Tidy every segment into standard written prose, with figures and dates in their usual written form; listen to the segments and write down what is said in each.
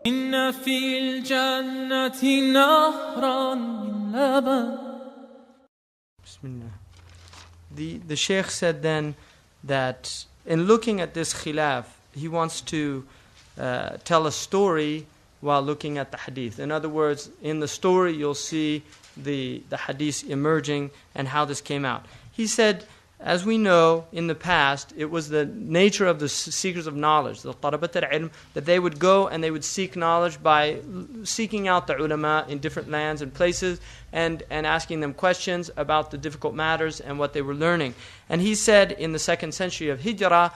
إن في الجنة نهرا من لبن. Bismillah. The Shaykh said then that in looking at this khilaf, he wants to tell a story while looking at the hadith. In other words, in the story you'll see the hadith emerging and how this came out. He said, as we know, in the past, it was the nature of the seekers of knowledge, the talabat al-ilm, that they would go and they would seek knowledge by seeking out the ulama in different lands and places and asking them questions about the difficult matters and what they were learning. And he said in the 2nd century of Hijrah,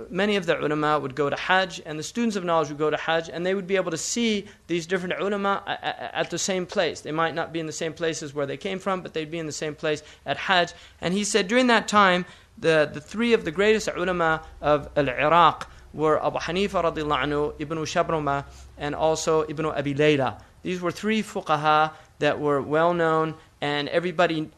many of the ulama would go to Hajj, and the students of knowledge would go to Hajj, and they would be able to see these different ulama at the same place. They might not be in the same places where they came from, but they'd be in the same place at Hajj. And he said during that time, the three of the greatest ulama of Al-Iraq were Abu Hanifa radiallahu anhu, Ibn Shabruma, and also Ibn Abi Layla. These were three fuqaha that were well known, and everybody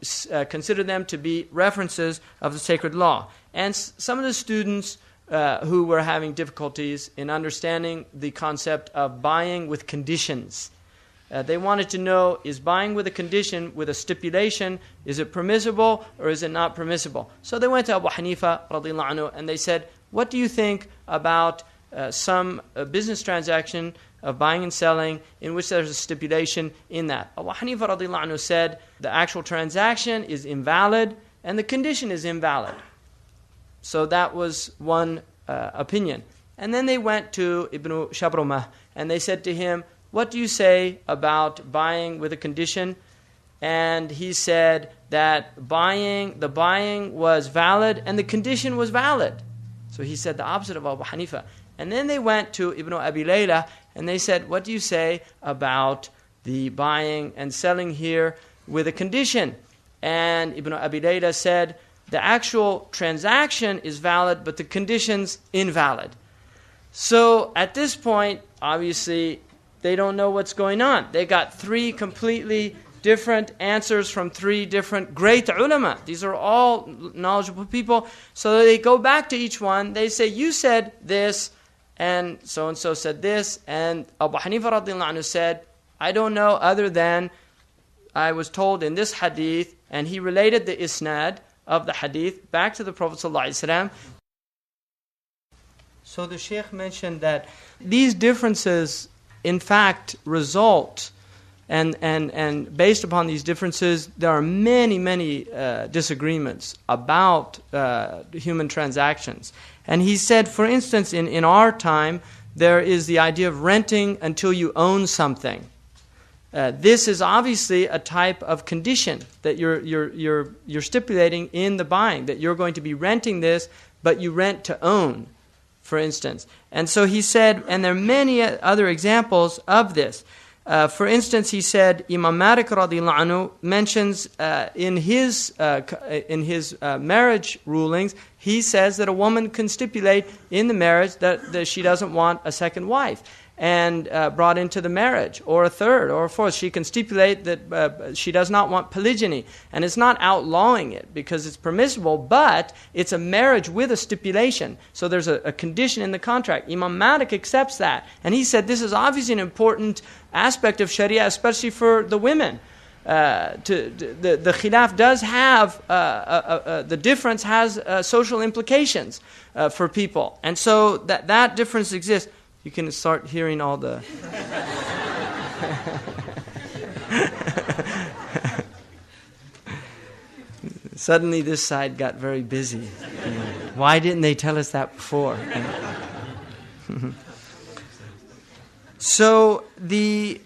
considered them to be references of the sacred law. And some of the students who were having difficulties in understanding the concept of buying with conditions. They wanted to know, is buying with a condition, with a stipulation, is it permissible or is it not permissible? So they went to Abu Hanifa radiallahu anhu and they said, what do you think about some business transaction of buying and selling in which there's a stipulation in that? Abu Hanifa radiallahu anhu said, the actual transaction is invalid and the condition is invalid. So that was one opinion. And then they went to Ibn Shabrumah and they said to him, what do you say about buying with a condition? And he said that the buying was valid and the condition was valid. So he said the opposite of Abu Hanifa. And then they went to Ibn Abi Layla and they said, what do you say about the buying and selling here with a condition? And Ibn Abi Layla said, the actual transaction is valid, but the condition's invalid. So at this point, obviously, they don't know what's going on. They got three completely different answers from three different great ulama. These are all knowledgeable people. So they go back to each one. They say, you said this, and so said this. And Abu Hanifa radiallahu anhu said, I don't know other than I was told in this hadith, and he related the isnad of the hadith back to the Prophet ﷺ. So the Shaykh mentioned that these differences in fact result, and based upon these differences, there are many disagreements about human transactions. And he said, for instance, in our time, there is the idea of renting until you own something. This is obviously a type of condition that you're stipulating in the buying, that you're going to be renting this, but you rent to own, for instance. And so he said, and there are many other examples of this. For instance, he said, Imam Malik radiallahu anhu mentions in his marriage rulings, he says that a woman can stipulate in the marriage that she doesn't want a second wife and brought into the marriage, or a third, or a fourth. She can stipulate that she does not want polygyny. And it's not outlawing it because it's permissible, but it's a marriage with a stipulation. So there's a condition in the contract. Imam Malik accepts that. And he said this is obviously an important aspect of Sharia, especially for the women. The khilaf does have, the difference has social implications for people. And so that difference exists. You can start hearing all the... Suddenly this side got very busy. Why didn't they tell us that before? So he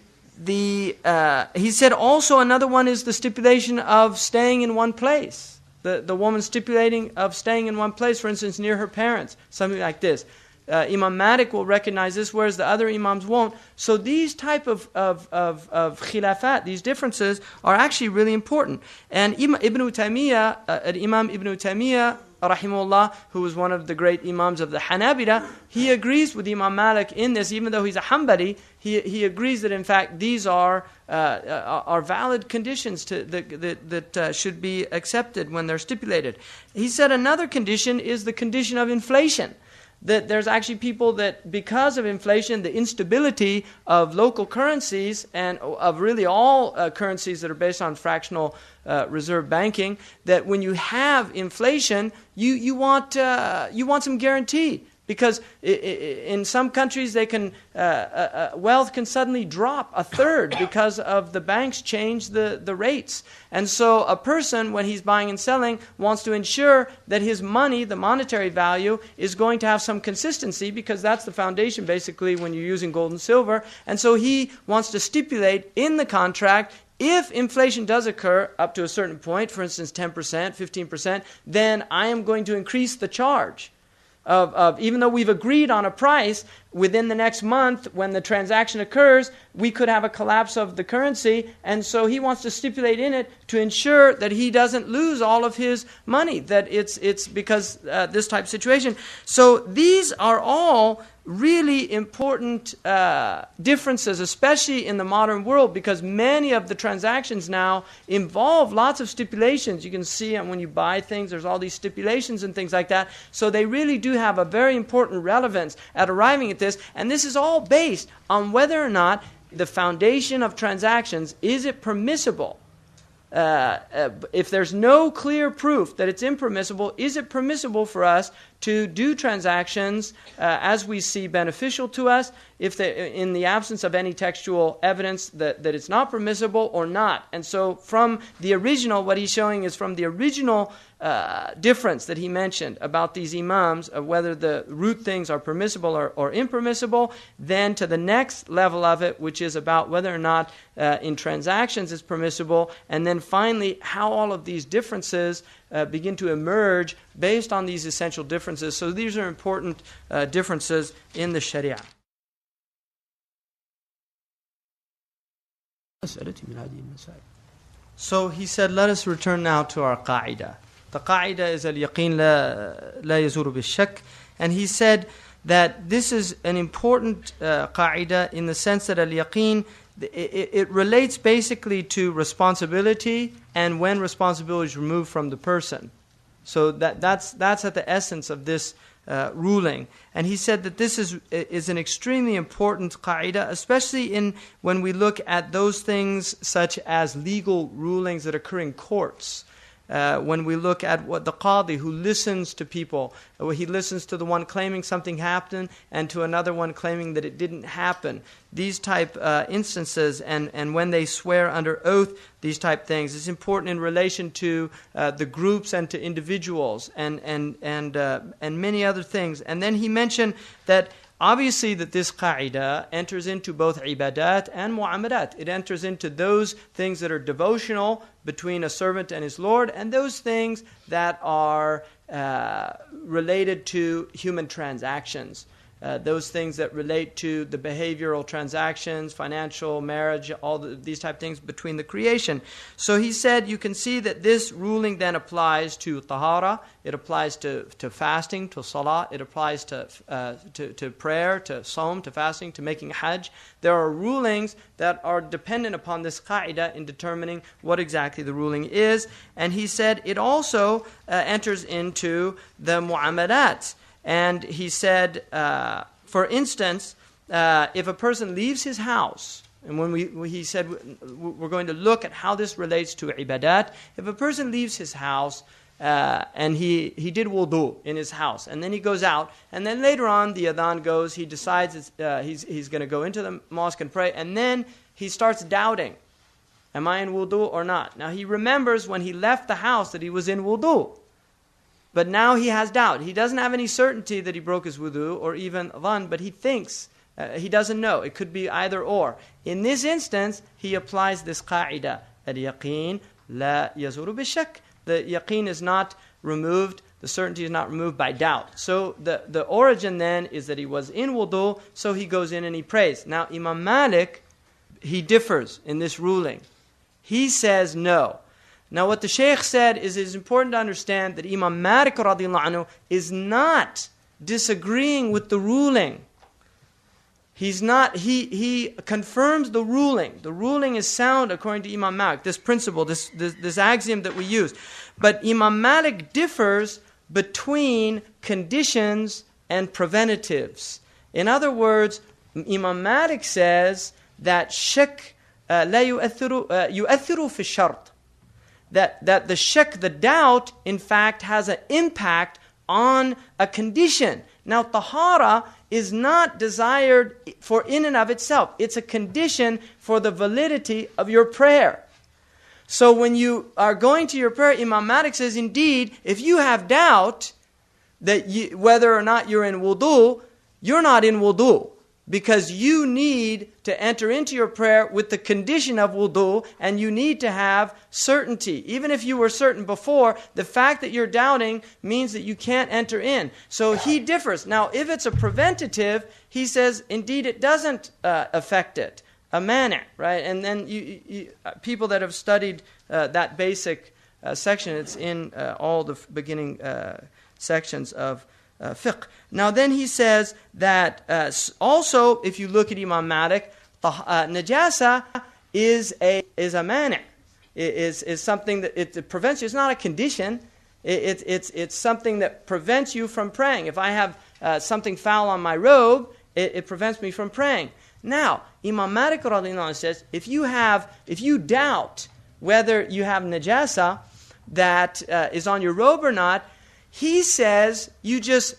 said also another one is the stipulation of staying in one place. The woman stipulating of staying in one place, for instance, near her parents, something like this. Imam Malik will recognize this, whereas the other imams won't. So these type of khilafat, these differences, are actually really important. And Imam Ibn Taymiyyah, rahimahullah, who was one of the great imams of the Hanabila, he agrees with Imam Malik in this, even though he's a Hanbali. He agrees that in fact these are valid conditions that should be accepted when they're stipulated. He said another condition is the condition of inflation. that there's actually people that, because of inflation, the instability of local currencies and of really all currencies that are based on fractional reserve banking, that when you have inflation, you want some guarantee. Because in some countries, wealth can suddenly drop a third because of the banks change the rates. And so a person, when he's buying and selling, wants to ensure that his money, the monetary value, is going to have some consistency, because that's the foundation, basically, when you're using gold and silver. And so he wants to stipulate in the contract, if inflation does occur up to a certain point, for instance, 10%, 15%, then I am going to increase the charge. Even though we've agreed on a price, within the next month, when the transaction occurs, we could have a collapse of the currency, and so he wants to stipulate in it to ensure that he doesn't lose all of his money, that it's because this type of situation. So these are all really important differences, especially in the modern world, because many of the transactions now involve lots of stipulations. You can see when you buy things, there's all these stipulations and things like that. So they really do have a very important relevance at arriving at this. And this is all based on whether or not the foundation of transactions, is it permissible? If there's no clear proof that it's impermissible, is it permissible for us to do transactions as we see beneficial to us, in the absence of any textual evidence that it's not permissible or not? And so from the original, what he's showing is from the original difference that he mentioned about these imams, of whether the root things are permissible or impermissible, then to the next level of it, which is about whether or not in transactions it's permissible, and then finally how all of these differences begin to emerge based on these essential differences. So these are important differences in the Sharia. So he said, let us return now to our qa'idah. The qa'idah is al-yaqeen la yazuru bil-shak. And he said that this is an important qa'idah in the sense that al-yaqeen, it relates basically to responsibility and when responsibility is removed from the person. So that's at the essence of this ruling. And he said that this is an extremely important qa'idah, especially when we look at those things such as legal rulings that occur in courts. When we look at what the qadi, who listens to people, he listens to the one claiming something happened and to another one claiming that it didn't happen. These type instances, and when they swear under oath, these type things, it's important in relation to the groups and to individuals and many other things. And then he mentioned that obviously that this qa'idah enters into both ibadat and mu'amalat. It enters into those things that are devotional between a servant and his Lord, and those things that are related to human transactions. Those things that relate to the behavioral transactions, financial, marriage, all these type of things between the creation. So he said you can see that this ruling then applies to tahara, it applies to fasting, to salah, it applies to prayer, to saum, to fasting, to making hajj. There are rulings that are dependent upon this qa'idah in determining what exactly the ruling is. And he said it also enters into the mu'amalat. And he said, for instance, if a person leaves his house, and he said we're going to look at how this relates to ibadat. If a person leaves his house and he did wudu in his house, and then he goes out, and then later on the adhan goes, he decides he's going to go into the mosque and pray, and then he starts doubting, am I in wudu or not? Now he remembers when he left the house that he was in wudu. But now he has doubt. He doesn't have any certainty that he broke his wudu or even dhan, but he thinks, he doesn't know. It could be either or. In this instance, he applies this qa'idah. Al-yaqeen la yazuru bil-shak. The yaqeen is not removed, the certainty is not removed by doubt. So the origin then is that he was in wudu, so he goes in and he prays. Now Imam Malik, he differs in this ruling. He says no. Now what the Shaykh said is it's important to understand that Imam Malik radiallahu anhu is not disagreeing with the ruling. He's not, he confirms the ruling. The ruling is sound according to Imam Malik, this principle, this axiom that we use. But Imam Malik differs between conditions and preventatives. In other words, Imam Malik says that shak لا يؤثر في الشرط. That the shak, the doubt, in fact, has an impact on a condition. Now, tahara is not desired for in and of itself. It's a condition for the validity of your prayer. So when you are going to your prayer, Imam Malik says, indeed, if you have doubt that whether or not you're in wudu, you're not in wudu. Because you need to enter into your prayer with the condition of wudu, and you need to have certainty. Even if you were certain before, the fact that you're doubting means that you can't enter in. So he differs. Now, if it's a preventative, he says, indeed, it doesn't affect it. A mani', right? And then people that have studied that basic section, it's in all the beginning sections of fiqh. Now then he says that also, if you look at Imam Malik, najasa is a mani', is something that it prevents you. It's not a condition. It's something that prevents you from praying. If I have something foul on my robe, it prevents me from praying. Now, Imam Malik radhiyallahu anhu says, if you doubt whether you have najasa that is on your robe or not, he says you just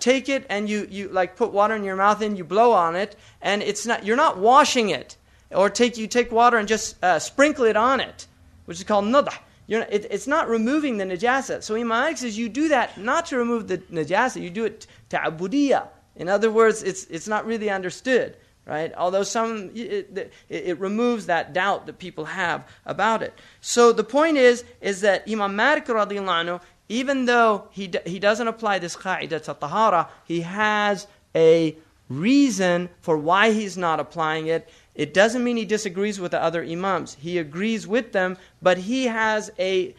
take it and you like put water in your mouth and you blow on it, and you're not washing it, or you take water and just sprinkle it on it, which is called nadah. It's not removing the najasa. So Imam Malik says you do that not to remove the najasa, you do it ta'abudiyah. In other words, it's not really understood, right? Although it removes that doubt that people have about it. So the point is that Imam Malik radhiyallahu anhu, even though he doesn't apply this qa'idah to tahara, he has a reason for why he's not applying it. It doesn't mean he disagrees with the other imams. He agrees with them, but he has a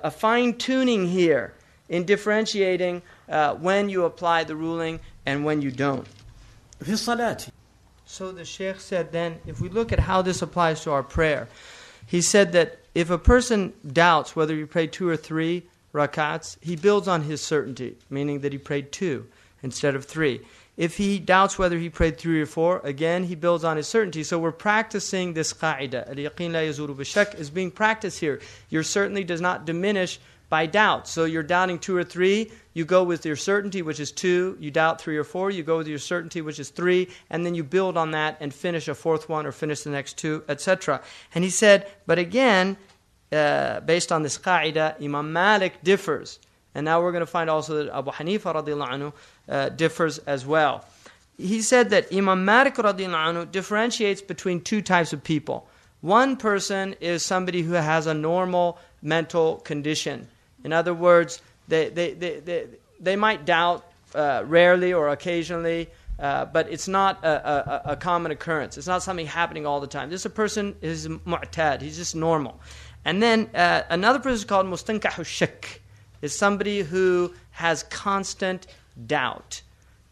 fine-tuning here in differentiating when you apply the ruling and when you don't. So the Shaykh said then, if we look at how this applies to our prayer, he said that if a person doubts whether he prayed 2 or 3 rakats, he builds on his certainty, meaning that he prayed 2 instead of 3. If he doubts whether he prayed 3 or 4, again, he builds on his certainty. So we're practicing this qa'idah. Al-yaqeen la yazuru bishak is being practiced here. Your certainty does not diminish by doubt. So you're doubting 2 or 3, you go with your certainty, which is 2. You doubt 3 or 4, you go with your certainty, which is 3. And then you build on that and finish a 4th one or finish the next 2, etc. And he said, but again, based on this qa'idah, Imam Malik differs. And now we're going to find also that Abu Hanifa radhiyallahu anhu differs as well. He said that Imam Malik radhiyallahu anhu differentiates between 2 types of people. One person is somebody who has a normal mental condition. In other words, they might doubt rarely or occasionally, but it's not a common occurrence. It's not something happening all the time. This person is mu'tad. He's just normal. And then another person is called mustankahu shak, is somebody who has constant doubt.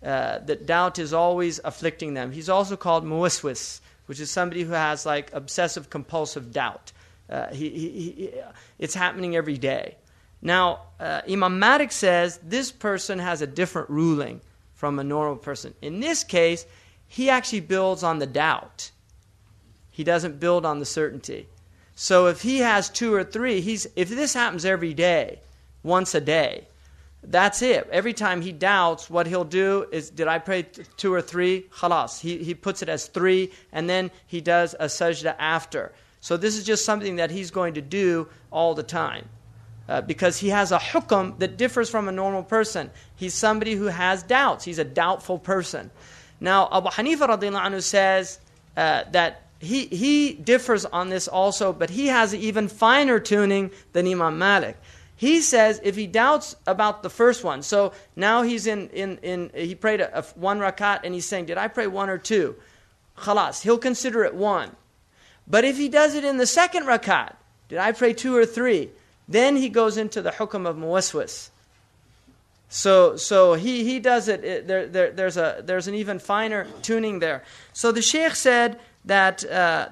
That doubt is always afflicting them. He's also called muwaswis, which is somebody who has like obsessive compulsive doubt. It's happening every day. Now, Imam Malik says this person has a different ruling from a normal person. In this case, he actually builds on the doubt. He doesn't build on the certainty. So if he has 2 or 3, if this happens every day, once a day, that's it. Every time he doubts, what he'll do is, did I pray 2 or 3? Khalas. He puts it as 3, and then he does a sajda after. So this is just something that he's going to do all the time. Because he has a hukm that differs from a normal person. He's somebody who has doubts. He's a doubtful person. Now, Abu Hanifa radhiyallahu anhu says that he differs on this also, but he has an even finer tuning than Imam Malik. He says if he doubts about the first one, so now he's he prayed a 1 rakat and he's saying, did I pray 1 or 2? Khalas, he'll consider it 1. But if he does it in the 2nd rakat, did I pray 2 or 3? Then he goes into the hukm of muwaswis. So he does it. There's an even finer tuning there. So the Shaykh said that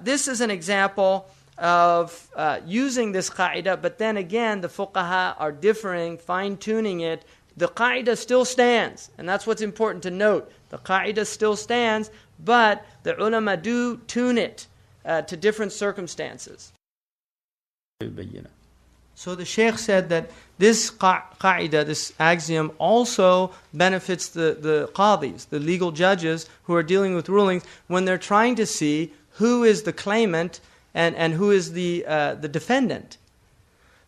this is an example of using this qa'idah, but then again the fuqaha are differing, fine-tuning it the qa'idah still stands. And that's what's important to note. The qa'idah still stands, but the ulama do tune it to different circumstances. So the Shaykh said that this qa'idah, this axiom, also benefits the qadis, the legal judges who are dealing with rulings, when they're trying to see who is the claimant and who is the defendant.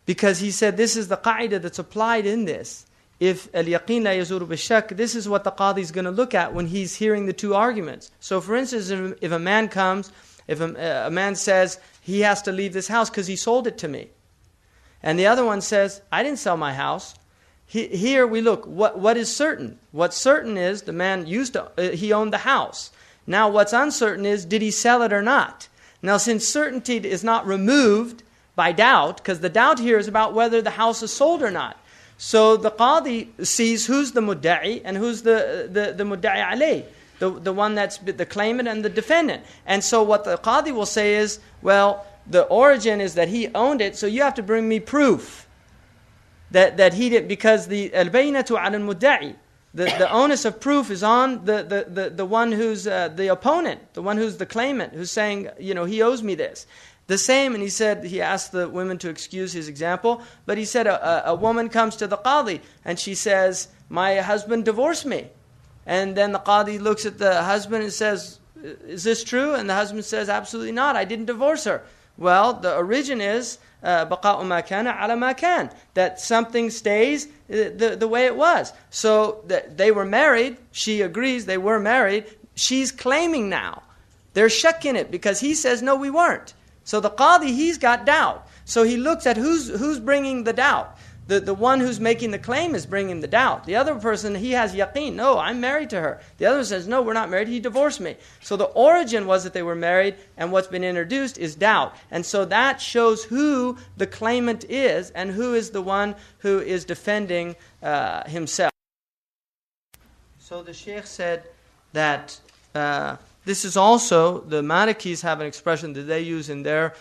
Because he said this is the qa'idah that's applied in this. If al-yaqeen la yazuru bishak, this is what the qadi is going to look at when he's hearing the two arguments. So for instance, if a man comes, if a man says he has to leave this house because he sold it to me, and the other one says, I didn't sell my house. Here we look, what is certain? What's certain is the man he owned the house. Now what's uncertain is, did he sell it or not? Now since certainty is not removed by doubt, because the doubt here is about whether the house is sold or not. So the qadi sees who's the mudda'i and who's the mudda'i alayh, the one that's the claimant and the defendant. And so what the qadi will say is, well, the origin is that he owned it, so you have to bring me proof that he did, because the al-bayyinatu ala al-mudda'i, the onus of proof is on the one who's the opponent, the one who's the claimant, who's saying, he owes me this. The same, and he asked the women to excuse his example, but he said a woman comes to the qadi and she says, my husband divorced me. And then the qadi looks at the husband and says, is this true? And the husband says, absolutely not, I didn't divorce her. Well, the origin is بَقَاءُ مَا كَانَ عَلَى مَا كَانَ, that something stays the way it was. So they were married, she agrees they were married, she's claiming now. There's shak in it because he says, no, we weren't. So the qadi, he's got doubt. So he looks at who's bringing the doubt. The one who's making the claim is bringing the doubt. The other person, he has yaqeen. No, I'm married to her. The other says, no, we're not married. He divorced me. So the origin was that they were married, and what's been introduced is doubt. And so that shows who the claimant is and who is the one who is defending himself. So the Shaykh said that this is also, the Malikis have an expression that they use in their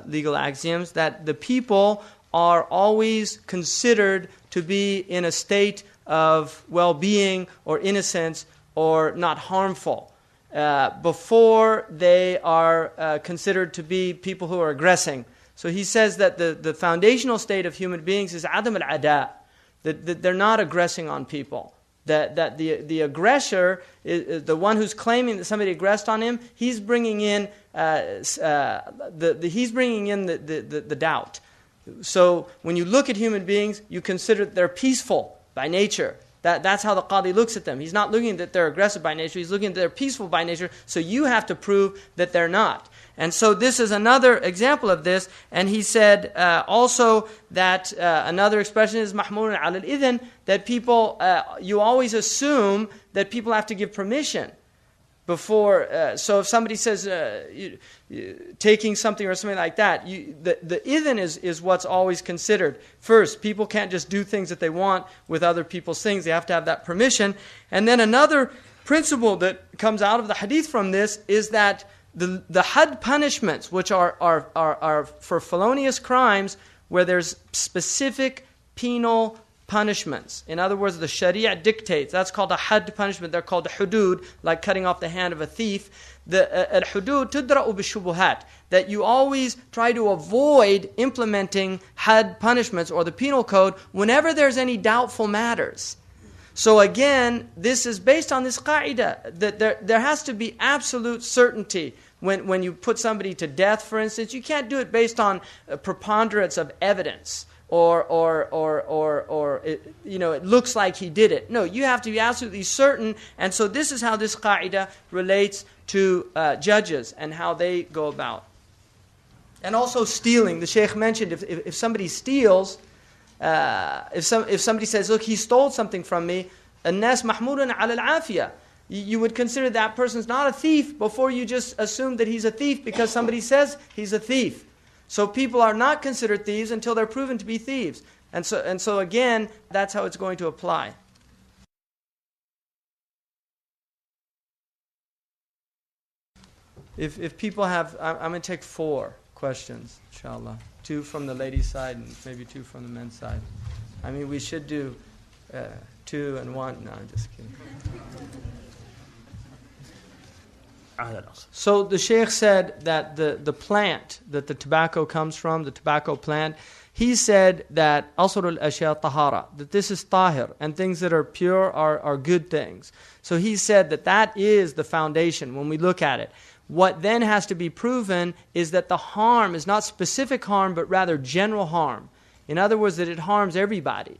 legal axioms, that the people are always considered to be in a state of well-being or innocence or not harmful before they are considered to be people who are aggressing. So he says that the foundational state of human beings is adam al-ada, that they're not aggressing on people. That the aggressor, is the one who's claiming that somebody aggressed on him, he's bringing in the doubt. So when you look at human beings, you consider that they're peaceful by nature. That's how the qadi looks at them. He's not looking that they're aggressive by nature. He's looking that they're peaceful by nature. So you have to prove that they're not. And so this is another example of this. And he said also that another expression is mahmulun ala al-idhn, that people, you always assume that people have to give permission before. So if somebody says taking something or something like that, the idhn is what's always considered. First, people can't just do things that they want with other people's things. They have to have that permission. And then another principle that comes out of the hadith from this is that the had punishments, which are for felonious crimes, where there's specific penal punishments. In other words, the Sharia dictates. That's called a had punishment. They're called a hudud, like cutting off the hand of a thief. The al-hudud tudra'u bishubuhat, that you always try to avoid implementing had punishments or the penal code whenever there's any doubtful matters. So again, this is based on this qa'idah, that there has to be absolute certainty. When you put somebody to death, for instance, you can't do it based on a preponderance of evidence. Or it looks like he did it. No, you have to be absolutely certain. And so this is how this qa'idah relates to judges and how they go about. And also stealing. The Shaykh mentioned if somebody steals, if somebody says, look, he stole something from me, الناس محمول على العافية. You would consider that person's not a thief before you just assume that he's a thief because somebody says he's a thief. So people are not considered thieves until they're proven to be thieves. And so again, that's how it's going to apply. If people have, I'm going to take 4 questions, inshallah. 2 from the ladies' side and maybe 2 from the men's side. I mean, we should do 2 and 1. No, I'm just kidding. So the Shaykh said that the plant that the tobacco comes from, the tobacco plant, he said that asr al-ashya tahara, that this is tahir, and things that are pure are good things. So he said that is the foundation when we look at it. What then has to be proven is that the harm is not specific harm, but rather general harm. In other words, that it harms everybody.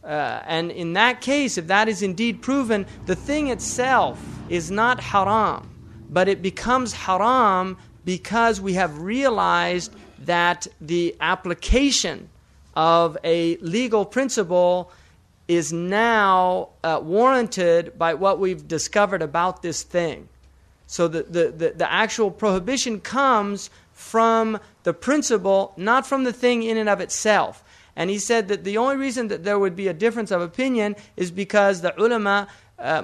And in that case, if that is indeed proven, the thing itself is not haram, but it becomes haram because we have realized that the application of a legal principle is now warranted by what we've discovered about this thing. So the actual prohibition comes from the principle, not from the thing in and of itself. And he said that the only reason that there would be a difference of opinion is because the ulama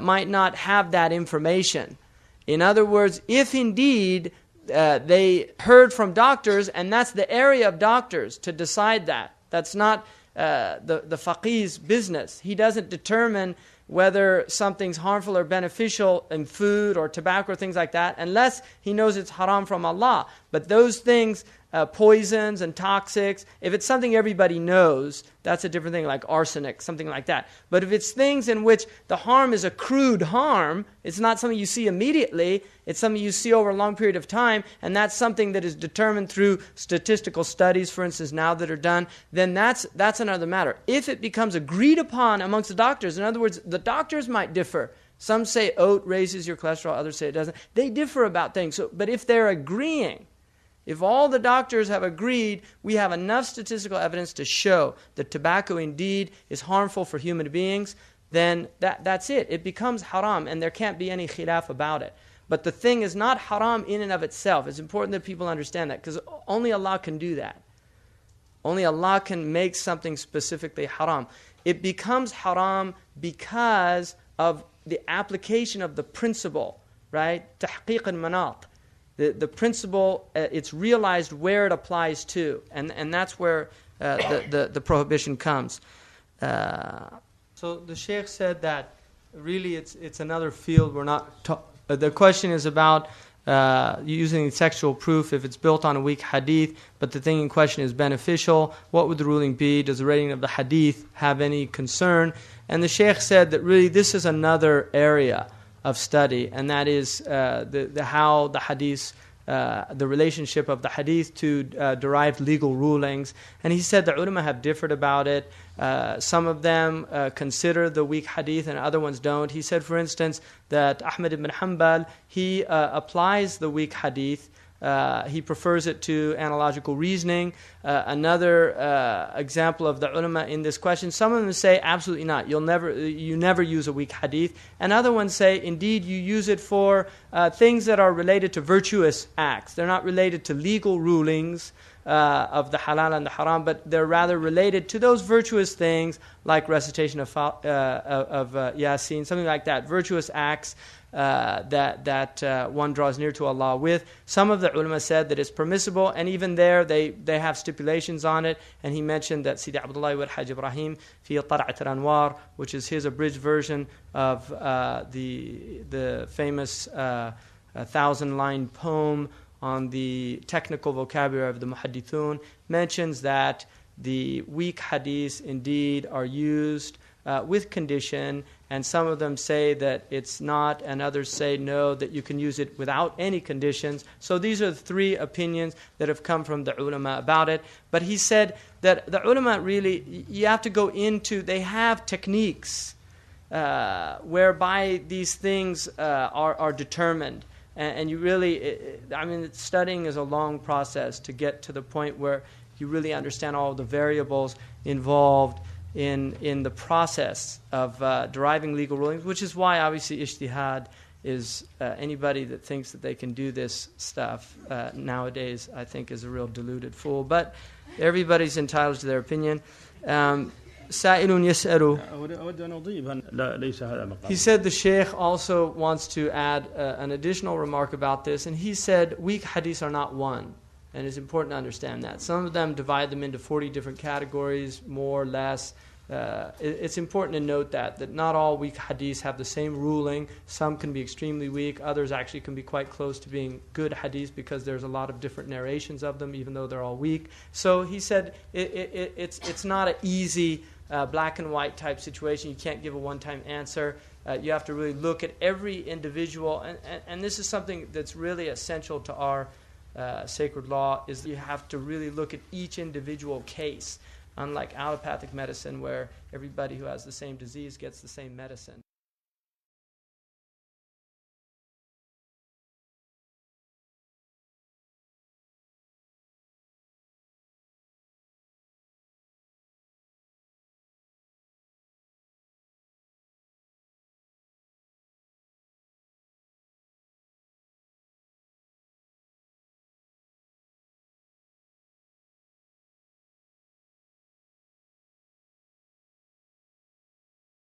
might not have that information. In other words, if indeed they heard from doctors, and that's the area of doctors to decide that. That's not the faqih's business. He doesn't determine whether something's harmful or beneficial in food or tobacco or things like that, unless he knows it's haram from Allah. But those things, poisons and toxics, if it's something everybody knows, that's a different thing, like arsenic, something like that. But if it's things in which the harm is accrued harm, it's not something you see immediately, it's something you see over a long period of time, and that's something that is determined through statistical studies, for instance, now that are done, then that's another matter. If it becomes agreed upon amongst the doctors, in other words, the doctors might differ. Some say oat raises your cholesterol, others say it doesn't. They differ about things. But if they're agreeing, if all the doctors have agreed, we have enough statistical evidence to show that tobacco indeed is harmful for human beings, then that's it. It becomes haram, and there can't be any khilaf about it. But the thing is not haram in and of itself. It's important that people understand that, because only Allah can do that. Only Allah can make something specifically haram. It becomes haram because of the application of the principle, right? Tahqiq al-manat. The principle, it's realized where it applies to, and that's where the prohibition comes. So the Shaykh said that really it's another field. We're not. The question is about using sexual proof if it's built on a weak hadith, but the thing in question is beneficial. What would the ruling be? Does the rating of the hadith have any concern? And the Shaykh said that really this is another area of study, and that is how the hadith, the relationship of the hadith to derived legal rulings. And he said the ulama have differed about it. Some of them consider the weak hadith and other ones don't. He said, for instance, that Ahmad ibn Hanbal, he applies the weak hadith. He prefers it to analogical reasoning. Another example of the ulama in this question, some of them say absolutely not. You never use a weak hadith. And other ones say indeed you use it for things that are related to virtuous acts. They're not related to legal rulings of the halal and the haram, but they're rather related to those virtuous things like recitation of Yasin, something like that, virtuous acts that one draws near to Allah with. Some of the ulama said that it's permissible, and even there they have stipulations on it. And he mentioned that Sidi Abdullah wa Hajj Ibrahim fi Tar'at al-Anwar, which is his abridged version of the famous 1,000-line poem on the technical vocabulary of the muhaddithun, mentions that the weak hadiths indeed are used with condition, and some of them say that it's not, and others say no, that you can use it without any conditions. So these are the three opinions that have come from the ulama about it. But he said that the ulama really, you have to go into, they have techniques whereby these things are determined. And you really, studying is a long process to get to the point where you really understand all the variables involved in the process of deriving legal rulings, which is why obviously ijtihad is anybody that thinks that they can do this stuff nowadays, I think, is a real deluded fool. But everybody's entitled to their opinion. سائل يسأل. He said the Shaykh also wants to add an additional remark about this, and he said weak hadiths are not one, and it's important to understand that. Some of them divide them into 40 different categories, more or less. it's important to note that not all weak hadiths have the same ruling. Some can be extremely weak. Others actually can be quite close to being good hadiths because there's a lot of different narrations of them, even though they're all weak. So he said it's not an easy black and white type situation. You can't give a one-time answer. You have to really look at every individual. And this is something that's really essential to our sacred law, is you have to really look at each individual case. Unlike allopathic medicine, where everybody who has the same disease gets the same medicine.